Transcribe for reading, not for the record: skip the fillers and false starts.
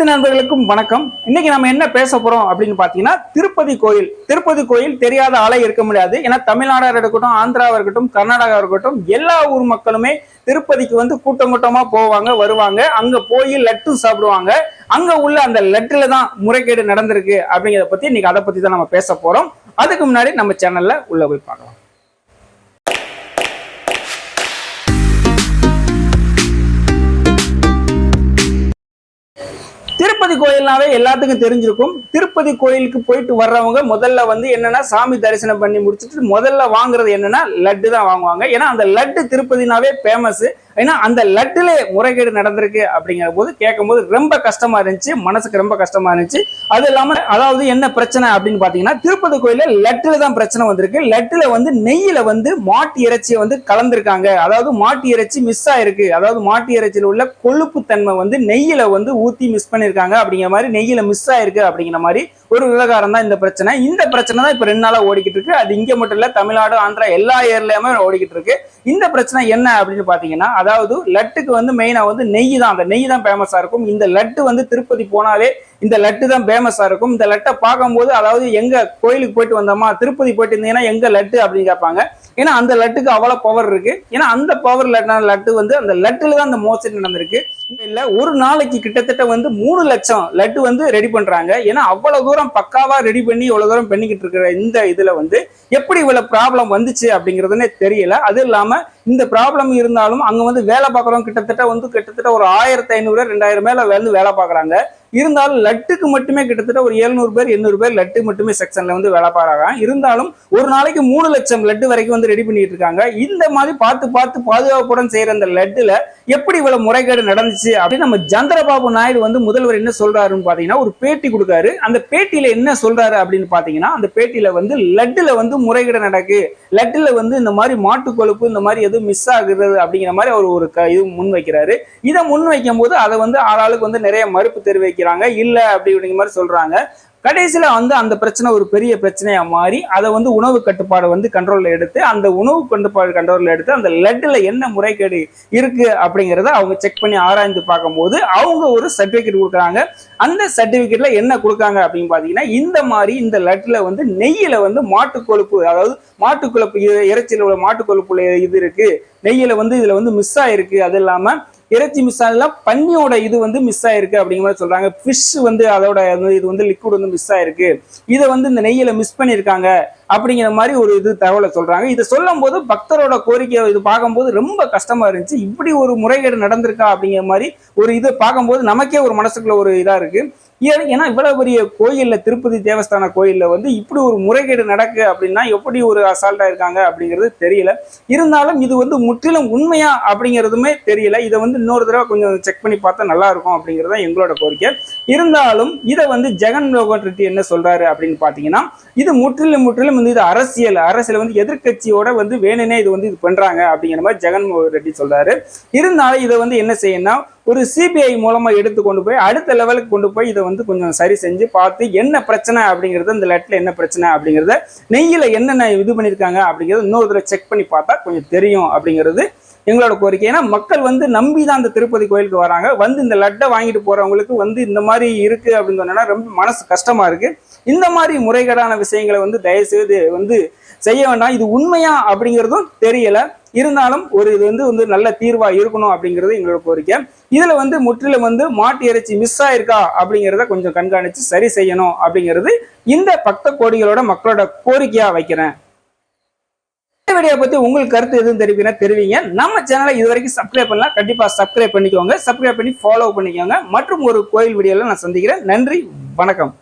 அனைத்து நண்பர்களுக்கும் வணக்கம். இன்னைக்கு நம்ம என்ன பேச போறோம் அப்படின்னு பாத்தீங்கன்னா திருப்பதி கோயில் தெரியாத ஆளே இருக்க முடியாது. ஏன்னா தமிழ்நாடா இருக்கட்டும், ஆந்திராவா இருக்கட்டும், கர்நாடகா இருக்கட்டும், எல்லா ஊர் மக்களுமே திருப்பதிக்கு வந்து கூட்டம் கூட்டமா போவாங்க, வருவாங்க. அங்க போய் லட்டு சாப்பிடுவாங்க. அங்க உள்ள அந்த லட்டுல தான் முறைகேடு நடந்திருக்கு அப்படிங்கிறத பத்தி இன்னைக்கு அதை பத்தி தான் நம்ம பேச போறோம். அதுக்கு முன்னாடி நம்ம சேனல்ல உள்ள போய் பார்க்கலாம். திருப்பதி கோயில்னாவே எல்லாத்துக்கும் தெரிஞ்சிருக்கும். திருப்பதி கோயிலுக்கு போயிட்டு வர்றவங்க முதல்ல வந்து என்னன்னா சாமி தரிசனம் பண்ணி முடிச்சுட்டு முதல்ல வாங்குறது என்னன்னா லட்டு தான் வாங்குவாங்க. ஏன்னா அந்த லட்டு திருப்பதினாவே ஃபேமஸ். ஏன்னா அந்த லட்டுல முறைகேடு நடந்திருக்கு அப்படிங்கிற போது கேட்கும் போது ரொம்ப கஷ்டமா இருந்துச்சு, மனசுக்கு ரொம்ப கஷ்டமா இருந்துச்சு. அது இல்லாம அதாவது என்ன பிரச்சனை அப்படின்னு பாத்தீங்கன்னா திருப்பதி கோயில லட்டுல தான் பிரச்சனை வந்திருக்கு. லட்டுல வந்து நெய்யில வந்து மாட்டு இறைச்சியை வந்து கலந்துருக்காங்க. அதாவது மாட்டு இறைச்சி மிஸ் ஆயிருக்கு. அதாவது மாட்டு இறைச்சியில் உள்ள கொழுப்பு தன்மை வந்து நெய்யில வந்து ஊத்தி மிஸ் பண்ணிருக்காங்க அப்படிங்கிற மாதிரி, நெய்யில மிஸ் ஆயிருக்கு அப்படிங்கிற மாதிரி ஒரு விவகாரம் தான் இந்த பிரச்சனை. இந்த பிரச்சனை தான் இப்ப 2 நாளா ஓடிக்கிட்டு இருக்கு. அது இங்க மட்டும் இல்ல, தமிழ்நாடு, ஆந்திரா எல்லா ஏரியாலயுமே ஓடிக்கிட்டு இருக்கு. இந்த பிரச்சனை என்ன அப்படின்னு பாத்தீங்கன்னா, அதாவது லட்டுக்கு வந்து மெயினா வந்து நெய் தான், அந்த நெய் தான் ஃபேமஸா இருக்கும். இந்த லட்டு வந்து திருப்பதி போனாலே இந்த லட்டு தான் ஃபேமஸா இருக்கும். இந்த லட்டை பார்க்கும்போது அதாவது எங்க கோயிலுக்கு போயிட்டு வந்தோமா, திருப்பதி போயிட்டு இருந்தீங்கன்னா எங்க லட்டு அப்படின்னு கேட்பாங்க. ஏன்னா அந்த லட்டுக்கு அவ்வளவு பவர் இருக்கு. ஏன்னா அந்த பவர் லட்டு வந்து அந்த லட்டுல தான் அந்த மோசடி நடந்திருக்கு. இல்ல ஒரு நாளைக்கு கிட்டத்தட்ட வந்து 3 லட்சம் லட்டு வந்து ரெடி பண்றாங்க. ஏன்னா அவ்வளவு தூரம் பக்காவா ரெடி பண்ணி இவ்வளவு தூரம் பண்ணிக்கிட்டு இருக்கிற இந்த இதுல வந்து எப்படி இவ்வளவு ப்ராப்ளம் வந்துச்சு அப்படிங்கிறதுனே தெரியல. அது இல்லாம இந்த ப்ராப்ளம் இருந்தாலும் அங்க வந்து வேலை பார்க்குறவங்க கிட்டத்தட்ட ஒரு 1500 2000 மேல வந்து வேலை பார்க்குறாங்க. இருந்தாலும் லட்டுக்கு மட்டுமே கிட்டத்தட்ட ஒரு 700 பேர் 800 பேர் லட்டு மட்டுமே செக்ஷன்ல வந்து வேலை பார்க்குறாங்க. இருந்தாலும் ஒரு நாளைக்கு 3 லட்சம் லட்டு வரைக்கும் வந்து ரெடி பண்ணிட்டு இருக்காங்க. இந்த மாதிரி பார்த்து பாதுகாப்புடன் செய்யற அந்த லட்டுல எப்படி இவ்வளவு முறைகேடு நடந்துச்சு அப்படின்னு நம்ம சந்திரபாபு நாயுடு வந்து முதல்வர் என்ன சொல்றாருன்னு பாத்தீங்கன்னா ஒரு பேட்டி கொடுக்காரு. அந்த பேட்டியில என்ன சொல்றாரு அப்படின்னு பாத்தீங்கன்னா, அந்த பேட்டியில வந்து லட்டுல வந்து முறைகேடு நடக்கு, லட்டுல வந்து இந்த மாதிரி மாட்டு கொழுப்பு இந்த மாதிரி எதுவும் மிஸ் ஆகுறது அப்படிங்கிற மாதிரி அவர் ஒரு இது முன் வைக்கிறாரு. இதை முன் வைக்கும் போது அதை வந்து ஆளாளுக்கு வந்து நிறைய மறுப்பு தெரிவிக்கிறாங்க. இல்ல அப்படிங்கிற மாதிரி சொல்றாங்க. கடைசியில வந்து அந்த பிரச்சனை ஒரு பெரிய பிரச்சனையா மாறி அதை வந்து உணவு கட்டுப்பாடு வந்து கண்ட்ரோல்ல எடுத்து, அந்த உணவு கட்டுப்பாடு கண்ட்ரோல்ல எடுத்து அந்த லட்டுல என்ன முறைகேடு இருக்கு அப்படிங்கிறத அவங்க செக் பண்ணி ஆராய்ந்து பார்க்கும்போது அவங்க ஒரு சர்டிபிகேட் கொடுக்குறாங்க. அந்த சர்டிபிகேட்ல என்ன கொடுக்காங்க அப்படின்னு பாத்தீங்கன்னா, இந்த மாதிரி இந்த லட்டுல வந்து நெய்யில வந்து மாட்டு கொழுப்பு, அதாவது மாட்டு கொழுப்பு இறைச்சியில உள்ள மாட்டு கொழுப்புல இது இருக்கு, நெய்யில வந்து இதுல வந்து மிஸ் ஆயிருக்கு. அது இல்லாம இறைச்சி மிஸ் ஆகலாம், பன்னியோட இது வந்து மிஸ் ஆயிருக்கு அப்படிங்கிற மாதிரி சொல்றாங்க. ஃபிஷ் வந்து அதோட இது வந்து லிக்விட் வந்து மிஸ் ஆயிருக்கு, இதை வந்து இந்த நெய்யில மிஸ் பண்ணியிருக்காங்க அப்படிங்கிற மாதிரி ஒரு இது தகவலை சொல்றாங்க. இதை சொல்லும் போது பக்தரோட கோரிக்கையை இது பார்க்கும்போது ரொம்ப கஷ்டமா இருந்துச்சு. இப்படி ஒரு முறைகேடு நடந்திருக்கா அப்படிங்கிற மாதிரி ஒரு இது பார்க்கும்போது நமக்கே ஒரு மனசுக்குள்ள ஒரு இதா இருக்கு. ஏன்னா இவ்வளவு பெரிய கோயில்ல, திருப்பதி தேவஸ்தான கோயில்ல வந்து இப்படி ஒரு முறைகேடு நடக்கு அப்படின்னா எப்படி ஒரு அசால்ட்டா இருக்காங்க அப்படிங்கிறது தெரியல. இருந்தாலும் இது வந்து முற்றிலும் உண்மையா அப்படிங்கிறதுமே தெரியல. இதை வந்து இன்னொரு தடவை கொஞ்சம் செக் பண்ணி பார்த்தா நல்லா இருக்கும் அப்படிங்கிறது தான் எங்களோட கோரிக்கை. இருந்தாலும் இதை வந்து ஜெகன் மோகன் ரெட்டி என்ன சொல்றாரு அப்படின்னு பாத்தீங்கன்னா, இது முற்றிலும் வந்து இது அரசியல் வந்து எதிர்கட்சியோட வந்து வேணுனே இது வந்து இது பண்றாங்க அப்படிங்கிற மாதிரி ஜெகன் மோகன் ரெட்டி சொல்றாரு. இருந்தாலும் இதை வந்து என்ன செய்யணும்னா ஒரு சிபிஐ மூலமா எடுத்து கொண்டு போய் அடுத்த லெவலுக்கு கொண்டு போய் இதை வந்து கொஞ்சம் சரி செஞ்சு பார்த்து என்ன பிரச்சனை அப்படிங்கிறது, இந்த லட்டுல என்ன பிரச்சனை அப்படிங்கிறத, நெய்யில என்னென்ன இது பண்ணியிருக்காங்க அப்படிங்கிறத இன்னொரு தடவை செக் பண்ணி பார்த்தா கொஞ்சம் தெரியும் அப்படிங்கிறது எங்களோட கோரிக்கை. ஏன்னா மக்கள் வந்து நம்பி தான் இந்த திருப்பதி கோயிலுக்கு வராங்க. வந்து இந்த லட்டை வாங்கிட்டு போறவங்களுக்கு வந்து இந்த மாதிரி இருக்கு அப்படின்னு சொன்னா ரொம்ப மனசு கஷ்டமா இருக்கு. இந்த மாதிரி முறைகேடான விஷயங்களை வந்து தயவுசெய்து வந்து செய்ய வேண்டாம். இது உண்மையா அப்படிங்கிறதும் தெரியல. இருந்தாலும் ஒரு இது வந்து நல்ல தீர்வா இருக்கணும் அப்படிங்கிறது எங்களோட கோரிக்கை. இதுல வந்து முற்றிலும் வந்து மாட்டு இறைச்சி மிஸ் ஆயிருக்கா அப்படிங்கிறத கொஞ்சம் கண்காணிச்சு சரி செய்யணும் அப்படிங்கிறது இந்த பக்த கோடிகளோட மக்களோட கோரிக்கையா வைக்கிறேன். இந்த வீடியோ பத்தி உங்களுக்கு கருத்து எதுவும் தெரிவிங்க. நம்ம சேனலை இது வரைக்கும் சப்ஸ்கிரைப் பண்ணலாம், கண்டிப்பா சப்ஸ்கிரைப் பண்ணிக்கோங்க. சப்ஸ்கிரைப் பண்ணி ஃபாலோ பண்ணிக்கோங்க. மற்றும் ஒரு கோயில் வீடியோல நான் சந்திக்கிறேன். நன்றி, வணக்கம்.